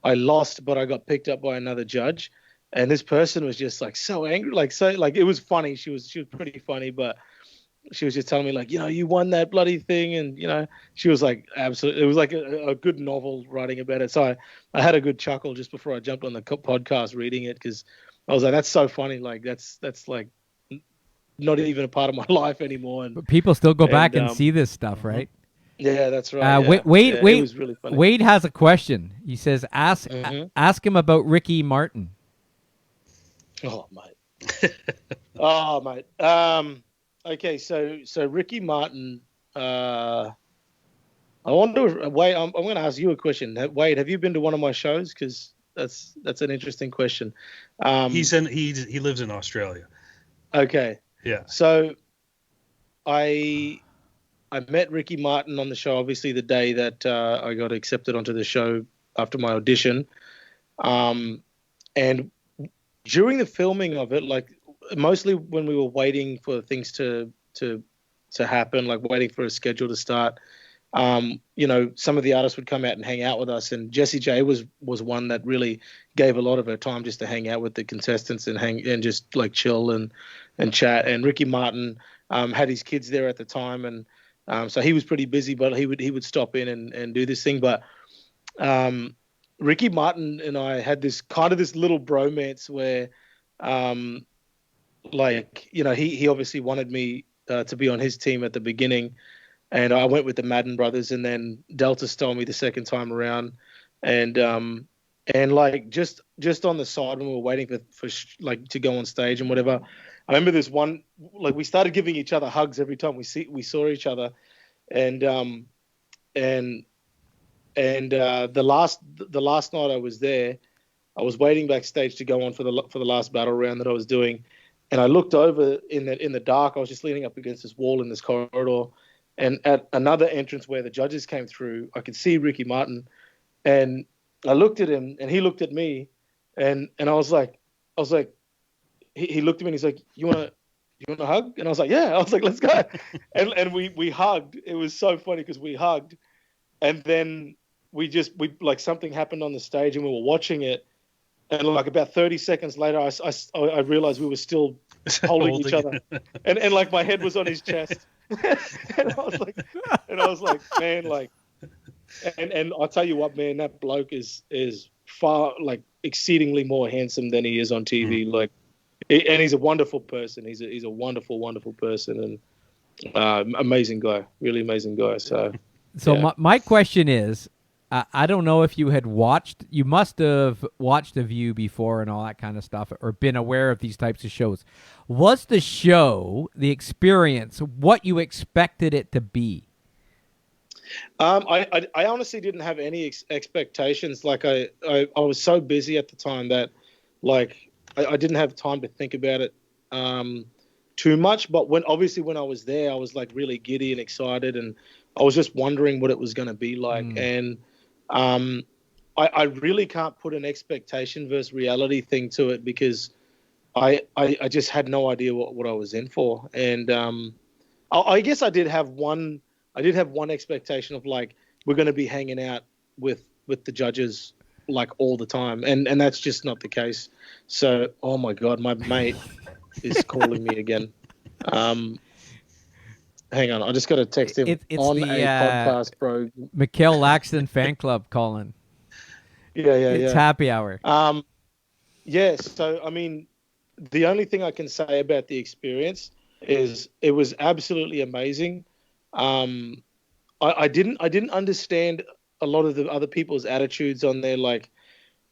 lost, but I got picked up by another judge, and this person was just like so angry, like it was funny. She was pretty funny, but she was just telling me like, you won that bloody thing, and she was like, absolutely, it was like a good novel writing about it. So I had a good chuckle just before I jumped on the podcast reading it, because I was like, that's so funny, like that's like not even a part of my life anymore. And but people still go back and see this stuff, right? Yeah, that's right. Wade, it was really funny. Wade has a question. He says, ask him about Ricky Martin. Oh, mate. Oh, mate. Okay, so Ricky Martin. I wonder. Wade, I'm going to ask you a question. Wade, have you been to one of my shows? Because that's an interesting question. He lives in Australia. Okay. Yeah. So I met Ricky Martin on the show, obviously the day that I got accepted onto the show after my audition. And during the filming of it, like mostly when we were waiting for things to happen, like waiting for a schedule to start, some of the artists would come out and hang out with us. And Jessie J was one that really gave a lot of her time just to hang out with the contestants and just like chill and chat. And Ricky Martin had his kids there at the time, and so he was pretty busy, but he would stop in and do this thing. But Ricky Martin and I had this little bromance where, he obviously wanted me to be on his team at the beginning, and I went with the Madden brothers, and then Delta stole me the second time around, and like just on the side when we were waiting for to go on stage and whatever. I remember this one, like we started giving each other hugs every time we saw each other, and the last night I was there, I was waiting backstage to go on for the last battle round that I was doing, and I looked over in the dark. I was just leaning up against this wall in this corridor, and at another entrance where the judges came through, I could see Ricky Martin, and I looked at him, and he looked at me, and I was like. He looked at me and he's like, you want to hug? And I was like, yeah. I was like, let's go. and we hugged. It was so funny because we hugged. And then we like something happened on the stage and we were watching it. And like about 30 seconds later, I realized we were still holding each other. And like my head was on his chest. and I was like, man, like, and I'll tell you what, man, that bloke is far, like, exceedingly more handsome than he is on TV. Like, and he's a wonderful person. He's a wonderful, wonderful person, and amazing guy, really amazing guy. So yeah. my question is, I don't know if you must have watched The View before and all that kind of stuff, or been aware of these types of shows. Was the show, the experience, what you expected it to be? I honestly didn't have any expectations. Like I was so busy at the time that, like, I didn't have time to think about it too much. But when I was there, I was like really giddy and excited, and I was just wondering what it was going to be like. And I really can't put an expectation versus reality thing to it, because I just had no idea what I was in for. And I guess I did have one expectation of, like, we're going to be hanging out with the judges like all the time, and that's just not the case. So, oh my God, my mate is calling me again. Hang on, I just got to text him it's on the, a podcast, bro. Mikhail Laxton fan club calling. Yeah. It's happy hour. Yeah. So, I mean, the only thing I can say about the experience is it was absolutely amazing. I didn't understand a lot of the other people's attitudes on there. Like,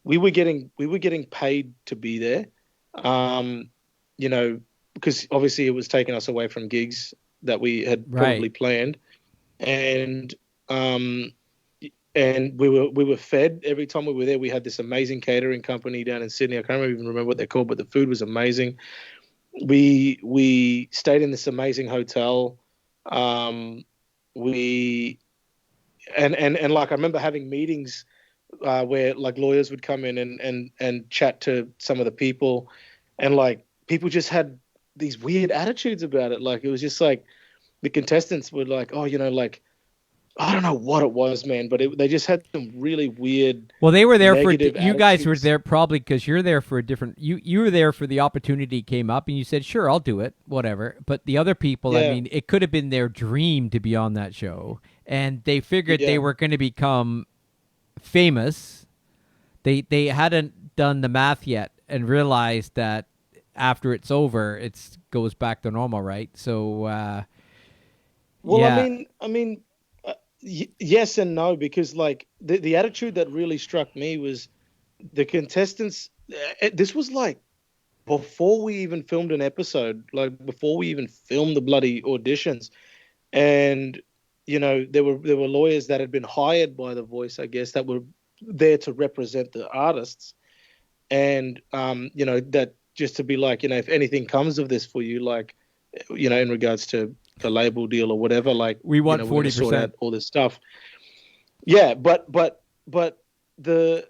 we were getting paid to be there, because obviously it was taking us away from gigs that we had probably planned, and we were fed every time we were there. We had this amazing catering company down in Sydney. I can't even remember what they're called, but the food was amazing. We stayed in this amazing hotel. And like, I remember having meetings where, like, lawyers would come in and chat to some of the people, and, like, people just had these weird attitudes about it. Like, it was just like the contestants were like, oh, like, I don't know what it was, man, but they just had some really weird. Well, they were there for negative you guys were attitudes. there probably because you're there for a different. You were there for the opportunity came up and you said, "Sure, I'll do it, whatever." But the other people, I Yeah. mean, it could have been their dream to be on that show, and they figured they Yeah. were going to become famous. They hadn't done the math yet and realized that after it's over, it goes back to normal, right? So, Well, yeah. I mean, yes and no, because like the attitude that really struck me was the contestants. This was like before we even filmed an episode, like before we even filmed the bloody auditions, and there were lawyers that had been hired by The Voice, I guess, that were there to represent the artists, and that just to be like, if anything comes of this for you, like, in regards to the label deal or whatever, like We want we're gonna sort 40%. out all this stuff. Yeah, but the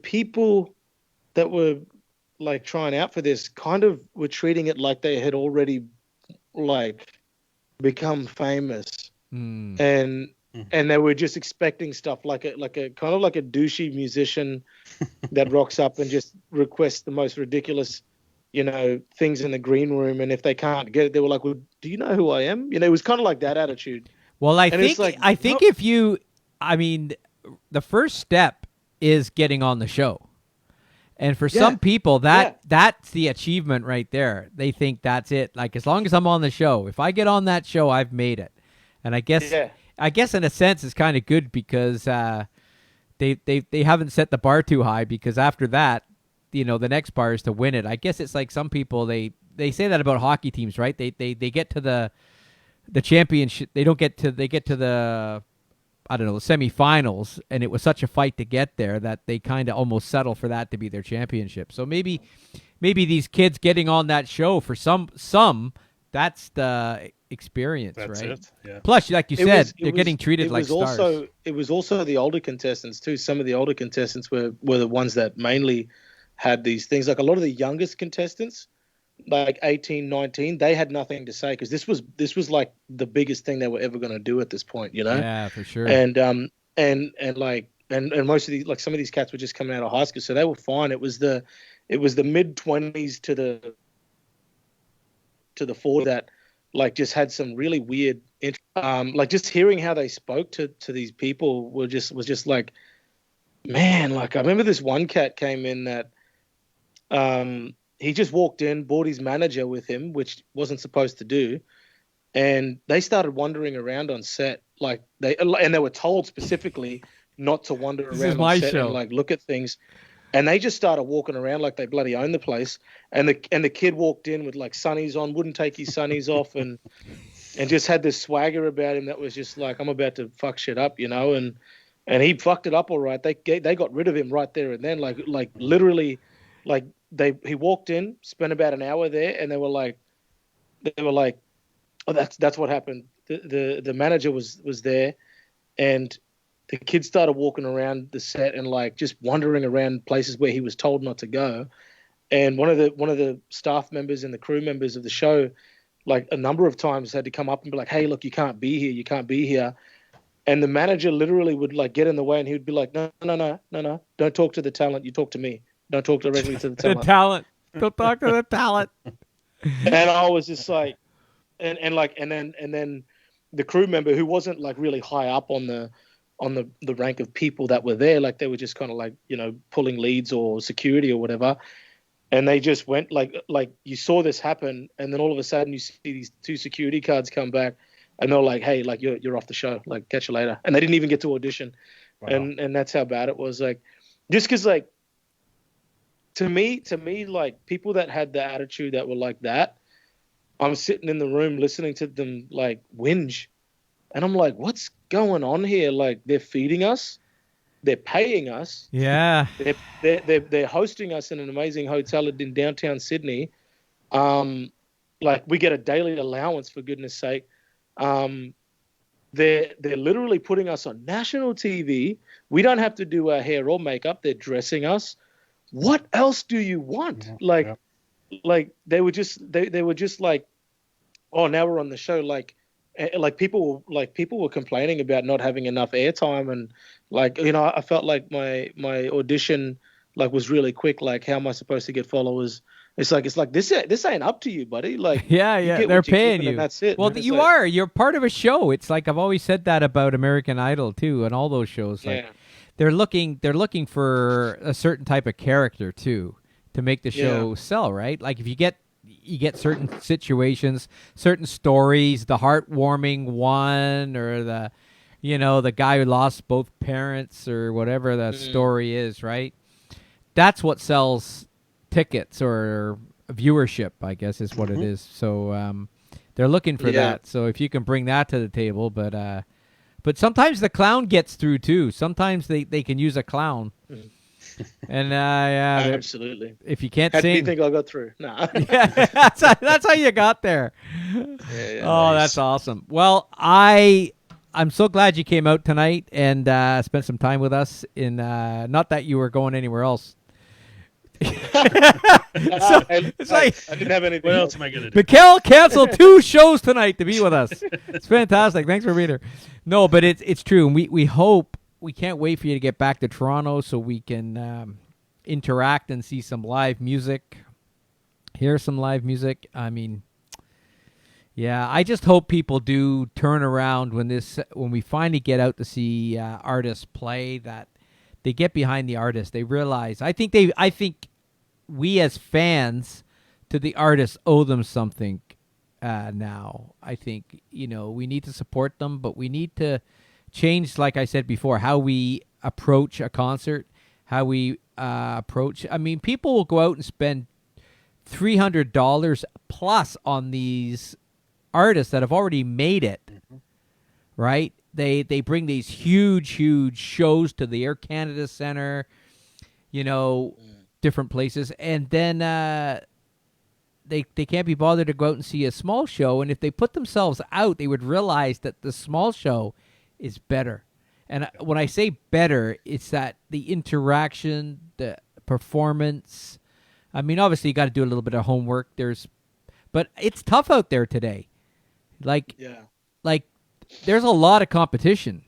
people that were like trying out for this kind of were treating it like they had already like become famous, and they were just expecting stuff like a kind of like a douchey musician that rocks up and just requests the most ridiculous things in the green room, and if they can't get it, they were like, well, do you know who I am? It was kind of like that attitude. Well, I And it's think like, if you, I mean, the first step is getting on the show, and for some people that's the achievement right there. They think that's it. Like, as long as I'm on the show, if I get on that show, I've made it. And I guess in a sense it's kind of good because they haven't set the bar too high, because after that, the next bar is to win it. I guess it's like some people they say that about hockey teams, right? They get to the championship. They get to the, I don't know, the semifinals, and it was such a fight to get there that they kind of almost settle for that to be their championship. So maybe these kids getting on that show, for some that's the experience, That's right? it. Yeah. Plus, like you said, they're getting treated like stars. It was also the older contestants too. Some of the older contestants were the ones that mainly had these things. Like a lot of the youngest contestants, like 18, 19, they had nothing to say, because this was like the biggest thing they were ever going to do at this point, Yeah, for sure. And most of these, like some of these cats were just coming out of high school, so they were fine. It was the mid-20s to the 40s that like just had some really weird like just hearing how they spoke to these people was just like, man, like I remember this one cat came in that he just walked in, brought his manager with him, which wasn't supposed to do, and they started wandering around on set, like they were told specifically not to wander around on set and like look at things, and they just started walking around like they bloody owned the place, and the kid walked in with like sunnies on, wouldn't take his sunnies off, and just had this swagger about him that was just like, I'm about to fuck shit up, and he fucked it up all right. They got rid of him right there and then, like literally, like he walked in, spent about an hour there, and they were like, oh, that's what happened. The manager was there, and the kid started walking around the set and like just wandering around places where he was told not to go. And one of the staff members and the crew members of the show, like a number of times, had to come up and be like, hey, look, you can't be here. You can't be here. And the manager literally would like get in the way, and he would be like, no. Don't talk to the talent. You talk to me. Don't talk directly to the talent. The talent. Don't talk to the talent. And I was just like, and then the crew member, who wasn't like really high up on the rank of people that were there, like they were just kind of like, pulling leads or security or whatever. And they just went like you saw this happen, and then all of a sudden you see these two security cards come back, and they're like, hey, like you're off the show, like catch you later. And they didn't even get to audition. Wow. And that's how bad it was. Like, just because like to me, like people that had the attitude that were like that, I'm sitting in the room listening to them like whinge, and I'm like, what's going on here? Like, they're feeding us, they're paying us, yeah, they're hosting us in an amazing hotel in downtown Sydney. Like we get a daily allowance, for goodness sake. They're literally putting us on national TV. We don't have to do our hair or makeup. They're dressing us. What else do you want? Like they were just like, oh, now we're on the show. Like, like people were complaining about not having enough airtime, and like, you know, I felt like my audition like was really quick. Like, how am I supposed to get followers? It's like this ain't up to you, buddy. Like, yeah, you yeah, get they're what you're paying given you. and that's it. Well, Man. you Like, are. You're part of a show. It's like I've always said that about American Idol too, and all those shows. Like, yeah, they're looking for a certain type of character too to make the show sell, right? Like if you get certain situations, certain stories, the heartwarming one, or the, you know, the guy who lost both parents, or whatever that story is, right? That's what sells tickets or viewership, I guess is what it is. So they're looking for that. So if you can bring that to the table, but sometimes the clown gets through too. Sometimes they can use a clown. And yeah, absolutely. If you can't How sing, do you think I got through? Nah. yeah, that's how you got there. Yeah, Oh, nice. that's awesome. Well, I'm so glad you came out tonight and spent some time with us. In not that you were going anywhere else. It's like I didn't have anything. What else am I gonna do? Mikhail canceled 2 shows tonight to be with us. It's fantastic. Thanks for being here. No, but it's true, and we hope, we can't wait for you to get back to Toronto so we can interact and see some live music, hear some live music. I mean, yeah, I just hope people do turn around when we finally get out to see artists play, that they get behind the artist. They realize, I think we as fans to the artists owe them something now. I think, you know, we need to support them, but we need to change, like I said before, how we approach a concert, how we approach. I mean, people will go out and spend $300 plus on these artists that have already made it, right? They bring these huge shows to the Air Canada Centre, you know, different places, and then they can't be bothered to go out and see a small show. And if they put themselves out, they would realize that the small show is better. And when I say better, it's that the interaction, the performance. I mean, obviously you got to do a little bit of homework. But it's tough out there today. Like there's a lot of competition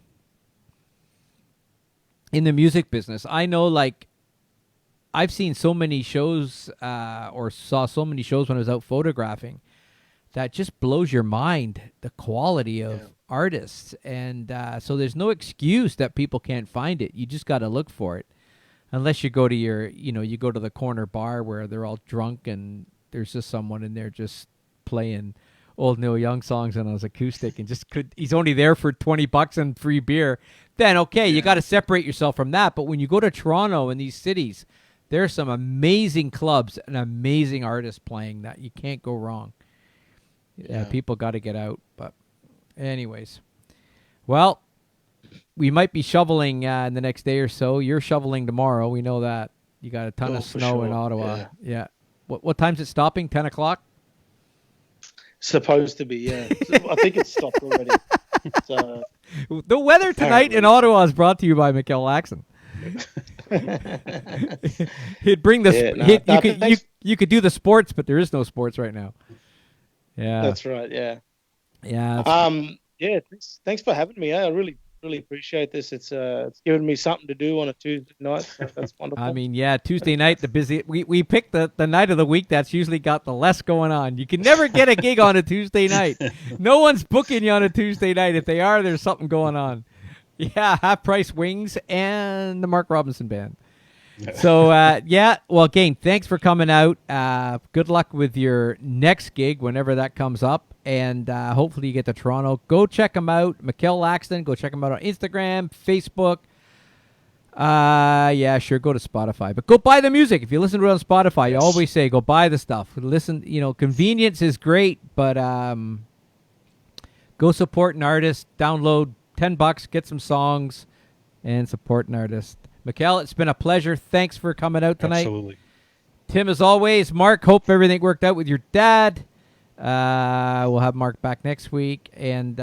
in the music business. I know, like, I've seen so many shows or saw so many shows when I was out photographing that just blows your mind, the quality of artists. And so there's no excuse that people can't find it. You just got to look for it. Unless you go to you go to the corner bar where they're all drunk and there's just someone in there just playing old Neil Young songs on his acoustic and he's only there for $20 and free beer. Then, okay, you got to separate yourself from that. But when you go to Toronto and these cities, there's some amazing clubs and amazing artists playing that you can't go wrong. Yeah, people got to get out. But anyways, well, we might be shoveling in the next day or so. You're shoveling tomorrow. We know that. You got a ton of snow in Ottawa. Yeah. What time's it stopping? 10 o'clock? Supposed to be, yeah. I think it's stopped already. So, the weather tonight in Ottawa is brought to you by Mikhail Laxton. He'd bring the you could do the sports, but there is no sports right now. Yeah, that's right. Yeah, yeah. Yeah. Thanks for having me. I really appreciate this. It's given me something to do on a Tuesday night. So that's wonderful. I mean, yeah, Tuesday night, the busy. We picked the night of the week that's usually got the less going on. You can never get a gig on a Tuesday night. No one's booking you on a Tuesday night. If they are, there's something going on. Yeah, Half Price Wings and the Mark Robinson Band. So, yeah, well, again, thanks for coming out. Good luck with your next gig whenever that comes up. And hopefully you get to Toronto. Go check him out, Mikhail Laxton. Go check him out on Instagram, Facebook. Yeah, sure, go to Spotify. But go buy the music. If you listen to it on Spotify, you always say go buy the stuff. Listen, convenience is great, but go support an artist. Download $10, get some songs, and support an artist. Mikhail, it's been a pleasure. Thanks for coming out tonight. Absolutely. Tim, as always. Mark, hope everything worked out with your dad. We'll have Mark back next week. And,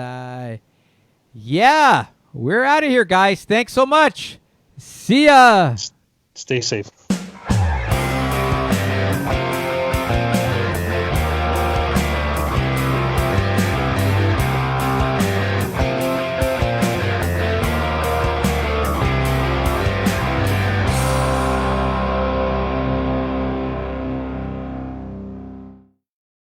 yeah, we're out of here, guys. Thanks so much. See ya. Stay safe.